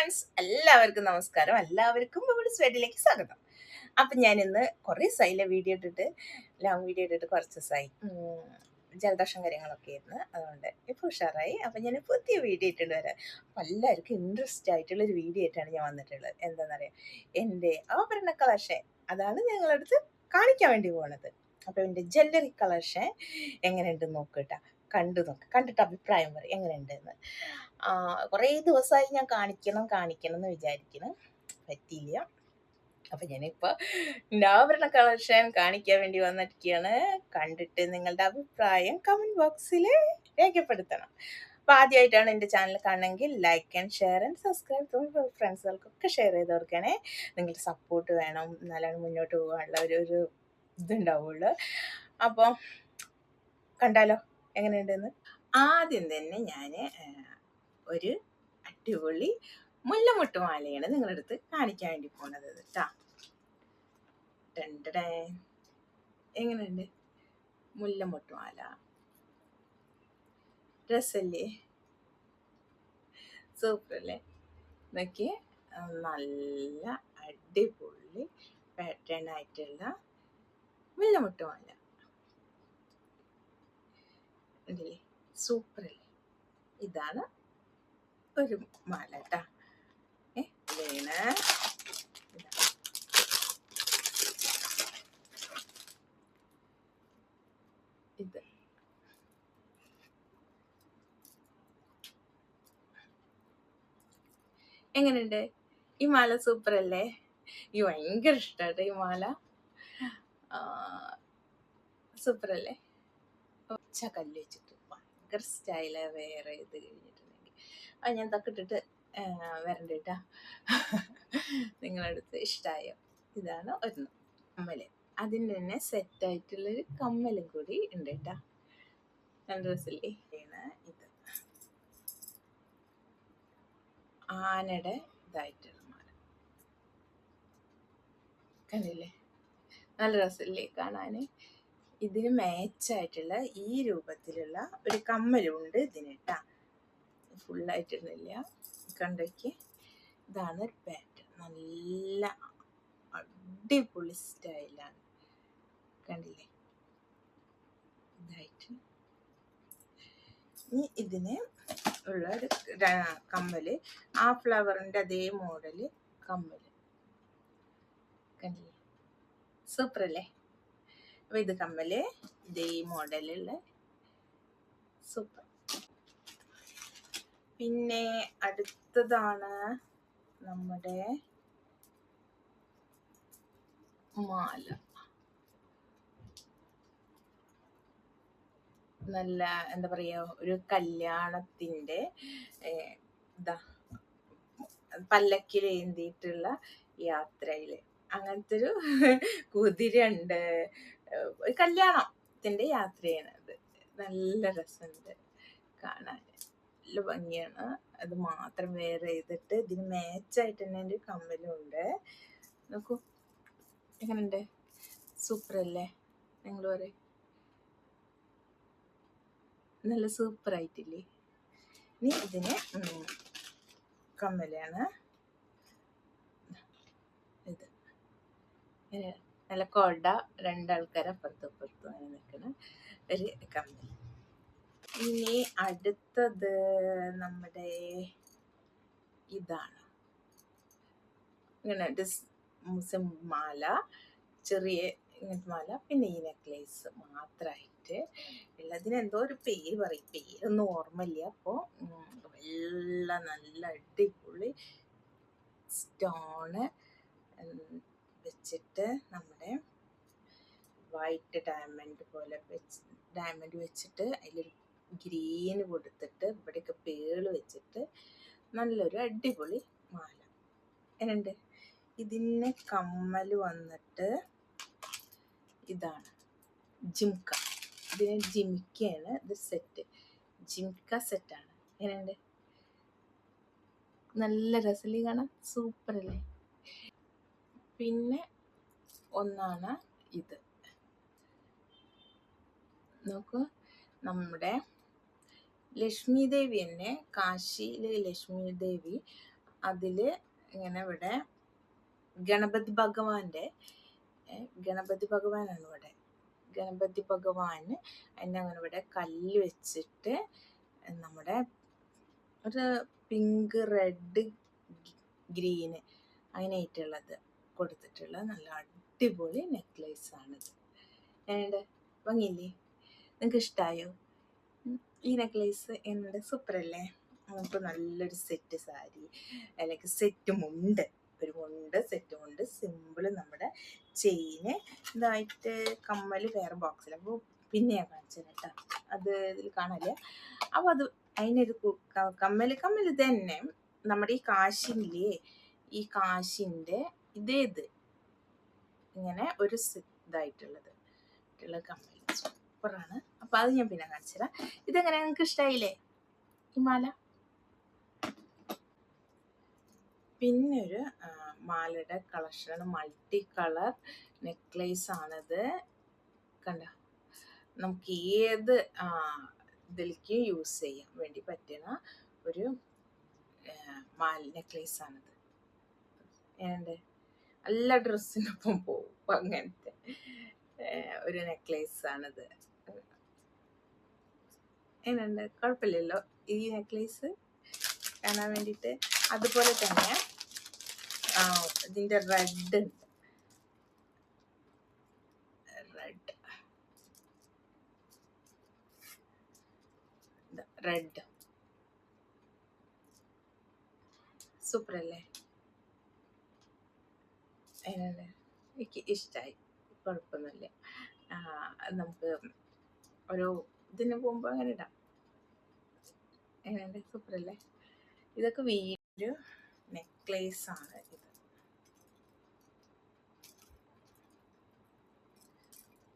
Friends, എല്ലാവർക്കും നമസ്കാരം. എല്ലാവർക്കും നമ്മുടെ സ്വീറ്റിലേക്ക് സ്വാഗതം. അപ്പം ഞാൻ ഇന്ന് കുറേ ദിവസമായില്ല വീഡിയോ ഇട്ടിട്ട്, ലോങ് വീഡിയോ ഇട്ടിട്ട് കുറച്ച് ദിവസമായി. ജലദോഷം കാര്യങ്ങളൊക്കെ ആയിരുന്നു. അതുകൊണ്ട് ഇപ്പോൾ ഉഷാറായി. അപ്പം ഞാൻ പുതിയ വീഡിയോ ഇട്ടിട്ട് വരാം. അപ്പം എല്ലാവർക്കും ഇൻട്രസ്റ്റ് ആയിട്ടുള്ളൊരു വീഡിയോ ആയിട്ടാണ് ഞാൻ വന്നിട്ടുള്ളത്. എന്താണെന്നറിയാം, എൻ്റെ ആഭരണ കളക്ഷൻ അതാണ് ഞങ്ങളടുത്ത് കാണിക്കാൻ വേണ്ടി പോകുന്നത്. അപ്പോൾ എൻ്റെ ജ്വല്ലറി കളക്ഷൻ എങ്ങനെയുണ്ടെന്ന് നോക്കിട്ടാ, കണ്ടിട്ട് അഭിപ്രായം പറയും എങ്ങനെയുണ്ടെന്ന്. കുറേ ദിവസമായി ഞാൻ കാണിക്കണം എന്ന് വിചാരിക്കണം, പറ്റിയില്ല. അപ്പം ഞാനിപ്പോൾ ആഭരണ കളക്ഷൻ കാണിക്കാൻ വേണ്ടി വന്നിരിക്കുകയാണ്. കണ്ടിട്ട് നിങ്ങളുടെ അഭിപ്രായം കമൻറ്റ് ബോക്സിൽ രേഖപ്പെടുത്തണം. അപ്പോൾ ആദ്യമായിട്ടാണ് എൻ്റെ ചാനൽ കാണണമെങ്കിൽ like and share and subscribe. ഫ്രണ്ട്സുകൾക്കൊക്കെ ഷെയർ ചെയ്ത് കൊടുക്കണേ. നിങ്ങളുടെ സപ്പോർട്ട് വേണം, എന്നാലാണ് മുന്നോട്ട് പോകാനുള്ള ഒരു ഇതുണ്ടാവുള്ളൂ. അപ്പോൾ കണ്ടാലോ എങ്ങനെയുണ്ടെന്ന്. ആദ്യം തന്നെ ഞാൻ ഒരു അടിപൊളി മുല്ലമുട്ടുമാലയാണ് നിങ്ങളുടെ അടുത്ത് കാണിക്കാൻ വേണ്ടി പോണത് കേട്ടോ. എങ്ങനെയുണ്ട് മുല്ലമുട്ടുമാല? ഡ്രസ്സല്ലേ, സൂപ്പറല്ലേ? നോക്കി, നല്ല അടിപൊളി പാറ്റേൺ ആയിട്ടുള്ള മുല്ലമുട്ടുമാല ഉണ്ടല്ലേ, സൂപ്പറല്ലേ? ഇതാണ് ഒരു മാല കേട്ടാ. വേണ ഇത് എങ്ങനെയുണ്ട് ഈ മാല? സൂപ്പർ അല്ലേ? ഈ ഭയങ്കര ഇഷ്ടമായിട്ട് ഈ മാല. സൂപ്പർ അല്ലേ? കല്ല് വെച്ചിട്ട് ഭയങ്കര സ്റ്റൈല്. വേറെ ഇത് കഴിഞ്ഞിട്ടുണ്ടെങ്കിൽ അത് ഞാൻ തക്കിട്ടിട്ട് വരണ്ട കേട്ടാ. നിങ്ങളടുത്ത് ഇഷ്ടമായോ? ഇതാണ് ഒന്ന് കമ്മല്. അതിന് തന്നെ സെറ്റായിട്ടുള്ളൊരു കമ്മലും കൂടി ഉണ്ട് കേട്ടാ. നല്ല ഡ്രസ്സില്ലേ? ഇത് ആനയുടെ ഇതായിട്ടുള്ള മാല കണ്ടില്ലേ? നല്ല രസമില്ലേ കാണാൻ? ഇതിന് മാച്ചായിട്ടുള്ള ഈ രൂപത്തിലുള്ള ഒരു കമ്മലും ഉണ്ട് ഇതിന് കേട്ടാ. ഫുള്ളായിട്ടിരുന്നില്ല, കണ്ടോക്ക്. ഇതാണ് പാറ്റേൺ, നല്ല അടിപൊളി സ്റ്റൈലാണ്. കണ്ടില്ലേ? ഇതായിട്ട് ഇനി ഇതിന് ഉള്ള ഒരു കമ്മല്, ആ ഫ്ലവറിൻ്റെ അതേ മോഡല് കമ്മല്. കണ്ടില്ലേ? സൂപ്പർ അല്ലേ? അപ്പൊ ഇത് കമ്മല്, ഇതേ മോഡലുള്ള സൂപ്പർ. പിന്നെ അടുത്തതാണ് നമ്മുടെ മാല. നല്ല എന്താ പറയുക, ഒരു കല്യാണത്തിൻ്റെ ഇതാ പല്ലക്കിൽ ഏന്തിയിട്ടുള്ള യാത്രയിൽ അങ്ങനത്തെ ഒരു കുതിര ഉണ്ട്. കല്യാണത്തിൻ്റെ യാത്രയാണ് അത്. നല്ല രസമുണ്ട് കാണാൻ, നല്ല ഭംഗിയാണ്. അത് മാത്രം വെയർ ചെയ്തിട്ട് ഇതിന് മാച്ചായിട്ട് തന്നെ ഒരു കമ്മലും ഉണ്ട്. നോക്കൂ എങ്ങനെയുണ്ട്? സൂപ്പർ അല്ലേ? നിങ്ങൾ പറയും, നല്ല സൂപ്പർ ആയിട്ടില്ലേ? ഇനി ഇതിന് കമ്മലാണ്. ഇത് നല്ല കൊട, രണ്ടാൾക്കാർ അപ്പുറത്തും അങ്ങനെ നിൽക്കുന്ന ഒരു കമ്മൽ. ഇനി അടുത്തത് നമ്മുടെ ഇതാണ്. ഇങ്ങനെ മാല, ചെറിയ ഇങ്ങനത്തെ മാല, പിന്നെ ഈ നെക്ലേസ് മാത്രമായിട്ട് ഉള്ളതിന് എന്തോ ഒരു പേര് പറയും, പേരൊന്നും ഓർമ്മയില്ല. അപ്പോൾ നല്ല അടിപൊളി സ്റ്റോണ് വെച്ചിട്ട് നമ്മുടെ വൈറ്റ് ഡയമണ്ട് വെച്ചിട്ട് അതിലൊരു ഗ്രീന് കൊടുത്തിട്ട് ഇവിടെയൊക്കെ പേള് വെച്ചിട്ട് നല്ലൊരു അടിപൊളി മാല. എന്നുണ്ട് ഇതിന് കമ്മൽ വന്നിട്ട് ഇതാണ് ജിംക്ക. ഇതിന് ജിമിക്കയാണ് ഇത് സെറ്റ്, ജിംക്ക സെറ്റാണ്. എങ്ങനെയുണ്ട്? നല്ല രസലി കാണാൻ, സൂപ്പർ അല്ലേ? പിന്നെ ഒന്നാണ് ഇത്. നോക്കൂ, നമ്മുടെ ലക്ഷ്മി ദേവി തന്നെ, കാശിയിലെ ലക്ഷ്മി ദേവി അതിൽ ഇങ്ങനെ ഇവിടെ ഗണപതി ഭഗവാന്റെ ഗണപതി ഭഗവാനാണ് ഇവിടെ. ഗണപതി ഭഗവാന് അതിൻ്റെ അങ്ങനെ ഇവിടെ കല്ല് വെച്ചിട്ട് നമ്മുടെ ഒരു പിങ്ക്, റെഡ്, ഗ്രീന് അങ്ങനെയായിട്ടുള്ളത് കൊടുത്തിട്ടുള്ള നല്ല അടിപൊളി നെക്ലേസ് ആണിത്. എന്നുണ്ട് ഭംഗിയില്ലേ? നിങ്ങൾക്ക് ഇഷ്ടമായോ ഈ നെക്ലേസ്? എന്നുണ്ട് സൂപ്പറല്ലേ? നമുക്ക് നല്ലൊരു സെറ്റ് സാരി അല്ലെങ്കിൽ സെറ്റ് മുണ്ട്, ഒരു മുണ്ട്, സെറ്റ് മുണ്ട്, സിമ്പിള് നമ്മുടെ ചെയിന് ഇതായിട്ട്, കമ്മൽ വേറെ ബോക്സിൽ. അപ്പോൾ പിന്നെ ഞാൻ കാണിച്ചത് കേട്ടോ, അത് ഇതിൽ കാണില്ല. അപ്പോൾ അത് അതിനൊരു കമ്മൽ ഇത് തന്നെ നമ്മുടെ ഈ കാശില്ലേ, ഈ കാശിൻ്റെ ഇത് ഇങ്ങനെ ഒരു ഇതായിട്ടുള്ളത് കമ്മൽ സൂപ്പറാണ്. അപ്പം അത് ഞാൻ പിന്നെ കാണിച്ചു തരാം. ഇതെങ്ങനെ, നിങ്ങൾക്ക് ഇഷ്ടമായില്ലേ ഈ മാല? പിന്നെ ഒരു മാലയുടെ കളക്ഷനാണ്, മൾട്ടി കളർ നെക്ലേസ് ആണിത്. കണ്ട, നമുക്ക് ഏത് ഇതിലേക്ക് യൂസ് ചെയ്യാൻ വേണ്ടി പറ്റുന്ന ഒരു മാല നെക്ലേസ് ആണിത്. ഏണ്ട് എല്ലാ ഡ്രസ്സിനൊപ്പം പോകും അങ്ങനത്തെ ഒരു നെക്ലേസ് ആണിത്. എങ്ങനെയുണ്ട്? കുഴപ്പമില്ലല്ലോ ഈ നെക്ലേസ് കാണാൻ വേണ്ടിയിട്ട്. അതുപോലെ തന്നെ ഇതിൻ്റെ റെഡ് ഉണ്ട്, റെഡ് സൂപ്പറല്ലേ? അതിനുണ്ട്, എനിക്ക് ഇഷ്ടമായി, കുഴപ്പമൊന്നുമില്ല. നമുക്ക് ഒരു ഇതിന് പോകുമ്പോൾ അങ്ങനെ ഇടാം. എങ്ങനെയുണ്ട്? സൂപ്പറല്ലേ? ഇതൊക്കെ വീടൊരു നെക്ലേസ് ആണ് ഇത്.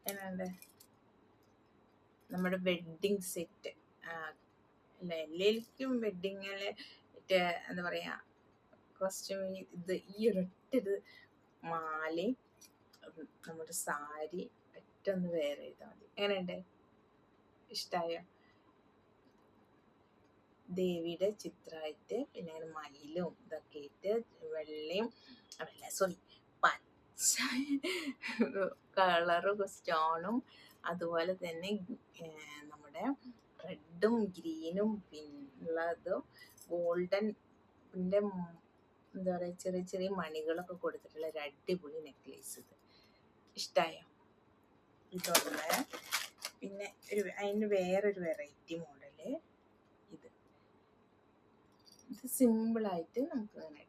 എങ്ങനെയുണ്ട്? നമ്മുടെ വെഡ്ഡിങ് സെറ്റ് അല്ല, എല്ലാവർക്കും വെഡ്ഡിങ്ങിൽ എന്താ പറയുക, കോസ്റ്റ്യൂം ഇത് ഈ ഒരൊറ്റത് മാലയും നമ്മുടെ സാരി ഒറ്റൊന്ന് വേറെ ചെയ്താൽ മതി. എങ്ങനെയുണ്ട്? ഇഷ്ടമായോ? ദേവിയുടെ ചിത്രമായിട്ട്, പിന്നെ അങ്ങനെ മയിലും ഇതൊക്കെ ഇട്ട്, വെള്ളയും പച്ച കളറും സ്റ്റോണും, അതുപോലെ തന്നെ നമ്മുടെ റെഡും ഗ്രീനും പിന്നുള്ളതും ഗോൾഡൻ എന്താ പറയുക, ചെറിയ ചെറിയ മണികളൊക്കെ കൊടുത്തിട്ടുള്ള ഒരു അടിപൊളി നെക്ലേസ്. ഇത് ഇഷ്ടമായോ? ഇതൊന്ന്. പിന്നെ അതിന് വേറൊരു വെറൈറ്റി മോഡല് ഇത് സിമ്പിളായിട്ട് നമുക്ക് ഇങ്ങനെ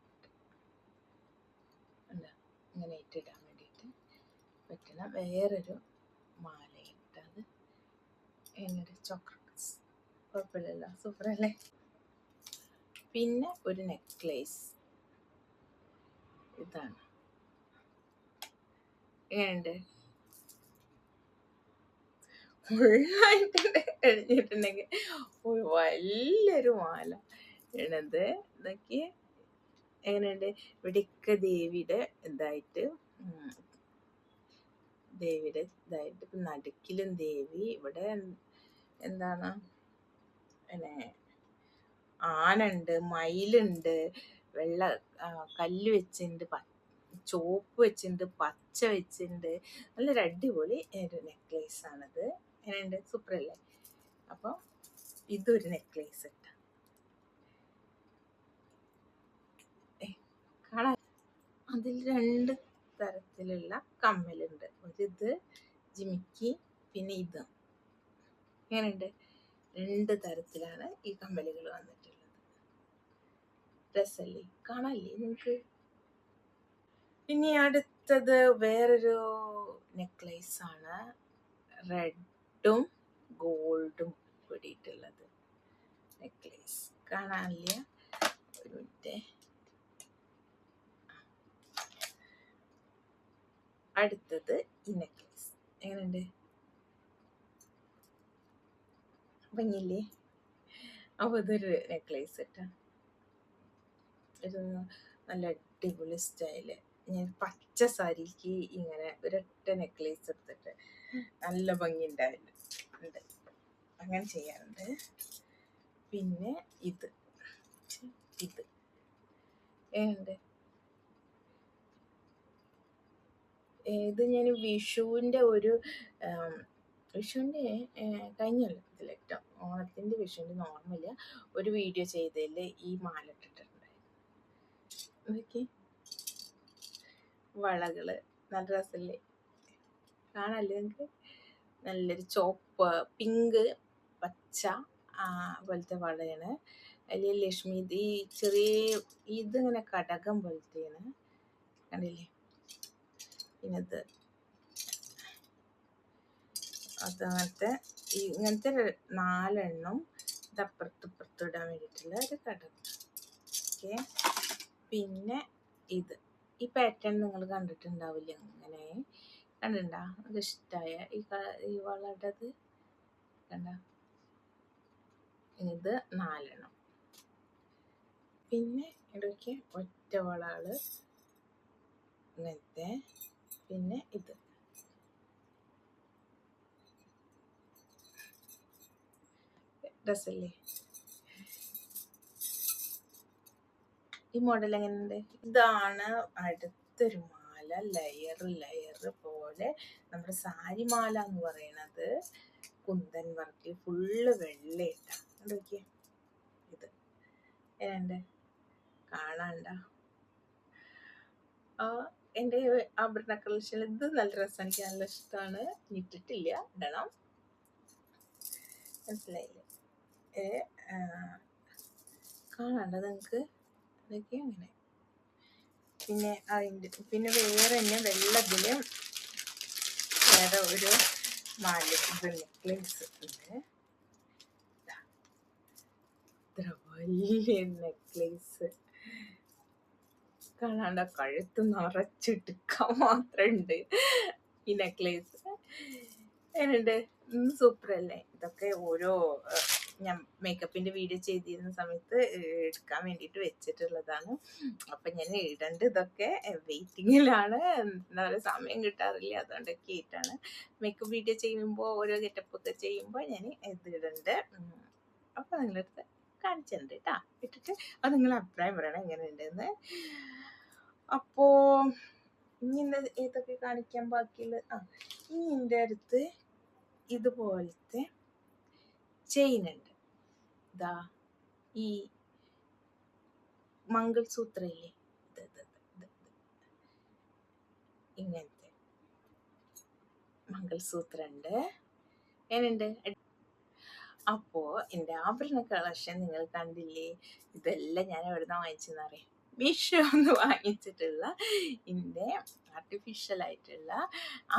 ഇങ്ങനെ ഇട്ടിടാൻ വേണ്ടിയിട്ട് പറ്റുന്ന വേറൊരു മാല ഇട്ടത്. എന്നൊരു ചോക്ലേറ്റ്സ്, കുഴപ്പമില്ലല്ലോ? സൂപ്പറല്ലേ? പിന്നെ ഒരു നെക്ലേസ് ഇതാണ്. എങ്ങനെയുണ്ട്? ഫുള്ളായിട്ട് കഴിഞ്ഞിട്ടുണ്ടെങ്കിൽ ഒരു വലിയൊരു മാല ഇണത്. ഇതൊക്കെ എങ്ങനെയുണ്ട്? ഇവിടെയൊക്കെ ദേവിയുടെ ഇതായിട്ട് ഇപ്പം നടുക്കിലും ദേവി, ഇവിടെ എന്താണ് പിന്നെ ആനുണ്ട്, മയിലുണ്ട്, വെള്ള കല്ല് വെച്ചിട്ടുണ്ട്, ചോപ്പ് വെച്ചിട്ടുണ്ട്, പച്ച വെച്ചിട്ടുണ്ട്. നല്ലൊരു അടിപൊളി ഒരു നെക്ലേസ് ആണിത്. എങ്ങനെയുണ്ട്? സൂപ്പറല്ലേ? അപ്പോൾ ഇതൊരു നെക്ലേസ് ഇട്ട കാണാൻ. അതിൽ 2 തരത്തിലുള്ള കമ്മലുണ്ട്. ഒരിത് ജിമിക്കി, പിന്നെ ഇത്. എങ്ങനെയുണ്ട്? 2 തരത്തിലാണ് ഈ കമ്മലുകൾ വന്നിട്ടുള്ളത്. രസല്ലേ? കാണാല്ലേ നിങ്ങൾക്ക്? ഇനി അടുത്തത് വേറൊരു നെക്ലേസ് ആണ്, റെഡും ഗോൾഡും കൂടിയിട്ടുള്ളത് നെക്ലേസ്. കാണാനില്ല? ഒരു മിനിറ്റ്. അടുത്തത് ഈ നെക്ലേസ്. എങ്ങനെയുണ്ട്? ഭംഗിയില്ലേ? അപ്പോൾ ഇതൊരു നെക്ലേസ് ഇട്ടാ, ഇത് നല്ല അടിപൊളി സ്റ്റൈല്. ഞാൻ പച്ച സാരിക്ക് ഇങ്ങനെ ഒരൊറ്റ നെക്ലേസ് എടുത്തിട്ട് നല്ല ഭംഗി ഉണ്ടാവില്ല ഉണ്ട്, അങ്ങനെ ചെയ്യാറുണ്ട്. പിന്നെ ഇത് ഉണ്ട്. ഇത് ഞാൻ വിഷുവിൻ്റെ വിഷുവിൻ്റെ കഴിഞ്ഞ കൊല്ലത്തിലേറ്റോ ഓണത്തിൻ്റെ വിഷുവിൻ്റെ നോർമല് ഒരു വീഡിയോ ചെയ്തതിൽ ഈ മാല ഇട്ടിട്ടുണ്ട്. നോക്കി വളകൾ നല്ല രസമല്ലേ കാണല്ലേ നിങ്ങൾക്ക്? നല്ലൊരു ചോപ്പ്, പിങ്ക്, പച്ച പോലത്തെ വളയാണ്. അതിൽ ലക്ഷ്മി ഈ ചെറിയ ഇതിങ്ങനെ കടകം പോലത്തെയാണ്, കണ്ടില്ലേ? പിന്നത് അതങ്ങനത്തെ ഇങ്ങനത്തെ 4 ഇതപ്പുറത്ത് ഇടാൻ വേണ്ടിയിട്ടുള്ള ഒരു കടകം. ഓക്കെ, പിന്നെ ഈ പാറ്റേൺ നിങ്ങൾ കണ്ടിട്ടുണ്ടാവില്ല, അങ്ങനെ കണ്ടിട്ടുണ്ടോ? അത് ഇഷ്ടമായ ഈ വളയുടേത് കണ്ട, ഇത് 4. പിന്നെ ഇടയ്ക്ക് ഒറ്റ വളകള് ഇങ്ങനത്തെ, പിന്നെ ഡ്രസ്സല്ലേ. ഈ മോഡൽ എങ്ങനെയുണ്ട്? ഇതാണ് അടുത്തൊരു മാല, ലെയർ പോലെ നമ്മുടെ സാരി മാല എന്ന് പറയണത്. കുന്തൻ വർക്ക് ഫുള്ള് വെള്ളയിട്ടാ. നോക്കിയേ, ഇത് ഏണ്ട് കാണാണ്ട. എൻ്റെ ആഭരണ കളക്ഷൻ ഇത് നല്ല രസം, എനിക്ക് നല്ല ഇഷ്ടമാണ്. ഇട്ടിട്ടില്ല, ഇടണം. മനസ്സിലായില്ലേ? കാണാണ്ടോ നിങ്ങൾക്ക്? അതൊക്കെ അങ്ങനെ. പിന്നെ വേറെ തന്നെ വെള്ളത്തില് വേറെ ഒരു മാല, ഇത് നെക്ലേസ് ഉണ്ട്. ഇത്ര വലിയ നെക്ലേസ് കാണാണ്ട, കഴുത്ത് നിറച്ചെടുക്കാൻ മാത്രമുണ്ട് ഈ നെക്ലേസ്. എന്നുണ്ട്, സൂപ്പർ അല്ലേ? ഇതൊക്കെ ഓരോ ഞാൻ മേക്കപ്പിന്റെ വീഡിയോ ചെയ്തിരുന്ന സമയത്ത് എടുക്കാൻ വേണ്ടിയിട്ട് വെച്ചിട്ടുള്ളതാണ്. അപ്പം ഞാൻ ഇടേണ്ട ഇതൊക്കെ വെയിറ്റിങ്ങിലാണ്, എന്താ പറയുക, സമയം കിട്ടാറില്ല, അതുകൊണ്ടൊക്കെ ആയിട്ടാണ്. മേക്കപ്പ് വീഡിയോ ചെയ്യുമ്പോൾ ഓരോ ഗെറ്റപ്പൊക്കെ ചെയ്യുമ്പോൾ ഞാൻ ഇത് ഇടണ്ട്. അപ്പം നിങ്ങളടുത്ത് കാണിച്ചിട്ടുണ്ട് കേട്ടോ, ഇട്ടിട്ട് അത് നിങ്ങളെ അഭിപ്രായം പറയണം എങ്ങനെയുണ്ടെന്ന്. അപ്പോൾ ഇനി ഏതൊക്കെ കാണിക്കാൻ ബാക്കിയുള്ളത്? ഇനി എൻ്റെ അടുത്ത് ഇതുപോലത്തെ ചെയിൻ ഉണ്ട്. ഇതാ ഈ മംഗൾസൂത്ര ഇല്ലേ, ഇങ്ങനത്തെ മംഗൾസൂത്ര ഉണ്ട്. എന്നുണ്ട്. അപ്പോൾ എൻ്റെ ആഭരണ കളക്ഷൻ നിങ്ങൾ കണ്ടില്ലേ? ഇതെല്ലാം ഞാൻ എവിടുന്നാ വാങ്ങിച്ചെന്നറിയാം? മീഷോ ഒന്ന് വാങ്ങിച്ചിട്ടുള്ള എൻ്റെ ആർട്ടിഫിഷ്യൽ ആയിട്ടുള്ള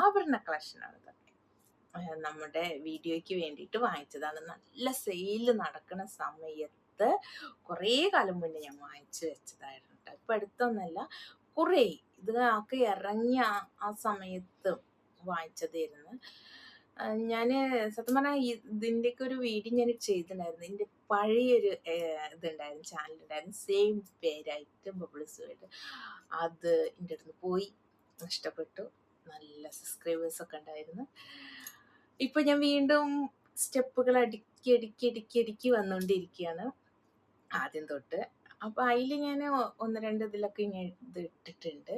ആഭരണ കളക്ഷനാണ് ഇതൊക്കെ. നമ്മുടെ വീഡിയോയ്ക്ക് വേണ്ടിയിട്ട് വാങ്ങിച്ചതാണ്. നല്ല സെയില് നടക്കുന്ന സമയത്ത് കുറേ കാലം മുന്നേ ഞാൻ വാങ്ങിച്ചു വെച്ചതായിരുന്നു കേട്ടോ. ഇപ്പം അടുത്തൊന്നല്ല, കുറേ ഇതൊക്കെ ഇറങ്ങിയ ആ സമയത്ത് വാങ്ങിച്ചതായിരുന്നു. ഞാൻ സത്യം പറഞ്ഞാൽ ഇതിൻ്റെയൊക്കെ ഒരു വീഡിയോ ഞാൻ ചെയ്തിട്ടുണ്ടായിരുന്നു. ഇതിൻ്റെ പഴയൊരു ഇതുണ്ടായിരുന്നു, ചാനലുണ്ടായിരുന്നു, സെയിം പേരായിട്ട് ബബിൾസുമായിട്ട്. അത് എൻ്റെ അടുത്ത് പോയി, നഷ്ടപ്പെട്ടു. നല്ല സബ്സ്ക്രൈബേഴ്സൊക്കെ ഉണ്ടായിരുന്നു. ഇപ്പം ഞാൻ വീണ്ടും സ്റ്റെപ്പുകൾ അടുക്കി വന്നുകൊണ്ടിരിക്കുകയാണ് ആദ്യം തൊട്ട്. അപ്പോൾ അതിൽ ഞാൻ 1-2 ഇതിലൊക്കെ ഞാൻ ഇത് ഇട്ടിട്ടുണ്ട്,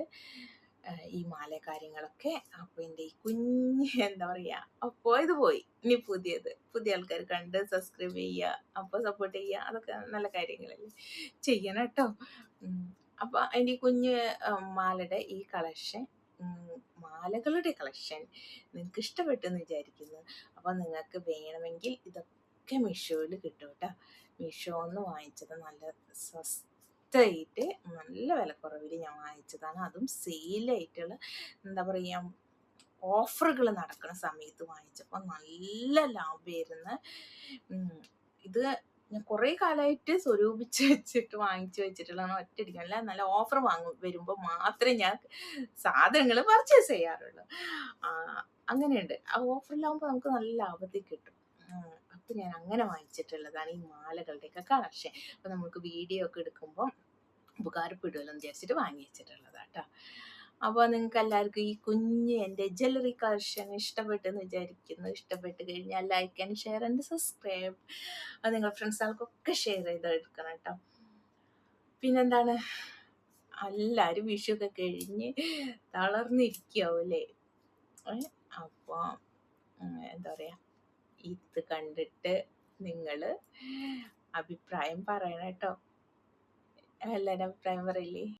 ഈ മാല കാര്യങ്ങളൊക്കെ. അപ്പോൾ എൻ്റെ ഈ കുഞ്ഞ് എന്താ പറയുക, അപ്പോൾ ഇത് പോയി. ഇനി പുതിയ ആൾക്കാർ കണ്ട് സബ്സ്ക്രൈബ് ചെയ്യുക, അപ്പോൾ സപ്പോർട്ട് ചെയ്യുക, അതൊക്കെ നല്ല കാര്യങ്ങളല്ലേ, ചെയ്യണം കേട്ടോ. അപ്പോൾ എൻ്റെ ഈ കുഞ്ഞ് മാലയുടെ ഈ കളക്ഷൻ, മാലകളുടെ കളക്ഷൻ നിങ്ങൾക്ക് ഇഷ്ടപ്പെട്ടെന്ന് വിചാരിക്കുന്നു. അപ്പോൾ നിങ്ങൾക്ക് വേണമെങ്കിൽ ഇതൊക്കെ മീഷോയിൽ കിട്ടും കേട്ടോ. മീഷോന്ന് വാങ്ങിച്ചത് നല്ല സസ്തായിട്ട്, നല്ല വിലക്കുറവിൽ ഞാൻ വാങ്ങിച്ചതാണ്. അതും സെയിലായിട്ടുള്ള എന്താ പറയുക, ഓഫറുകൾ നടക്കുന്ന സമയത്ത് വാങ്ങിച്ചപ്പോൾ നല്ല ലാഭമായിരുന്നു. ഇത് ഞാൻ കുറേ കാലമായിട്ട് സ്വരൂപിച്ച് വെച്ചിട്ട് വാങ്ങിച്ചു വെച്ചിട്ടുള്ളതാണ്, ഒറ്റയടിക്കല്ല. നല്ല ഓഫർ വരുമ്പോൾ മാത്രമേ ഞാൻ സാധനങ്ങൾ പർച്ചേസ് ചെയ്യാറുള്ളൂ. അങ്ങനെയുണ്ട്. ആ ഓഫറിലാവുമ്പോൾ നമുക്ക് നല്ല ലാഭത്തിൽ കിട്ടും. അപ്പം ഞാൻ അങ്ങനെ വാങ്ങിച്ചിട്ടുള്ളതാണ് ഈ മാലകളുടെയൊക്കെ കളക്ഷൻ. അപ്പം നമുക്ക് വീഡിയോ ഒക്കെ എടുക്കുമ്പോൾ ഉപകാരപ്പെടുമല്ലോ എന്ന് വിചാരിച്ചിട്ട് വാങ്ങി വെച്ചിട്ടുള്ളതാണ് കേട്ടോ. അപ്പോൾ നിങ്ങൾക്ക് എല്ലാവർക്കും ഈ കുഞ്ഞ് എൻ്റെ ജ്വല്ലറി കളക്ഷൻ ഇഷ്ടപ്പെട്ടെന്ന് വിചാരിക്കുന്നു. ഇഷ്ടപ്പെട്ട് കഴിഞ്ഞാൽ like and share and subscribe. അത് നിങ്ങളുടെ ഫ്രണ്ട്സുകൾക്കൊക്കെ ഷെയർ ചെയ്ത് എടുക്കണം കേട്ടോ. പിന്നെന്താണ്, എല്ലാവരും വിഷുവൊക്കെ കഴിഞ്ഞ് തളർന്നിരിക്കാവൂലേ. അപ്പോൾ എന്താ പറയുക, ഇത് കണ്ടിട്ട് നിങ്ങൾ അഭിപ്രായം പറയണം കേട്ടോ. എല്ലാവരും അഭിപ്രായം പറയില്ലേ.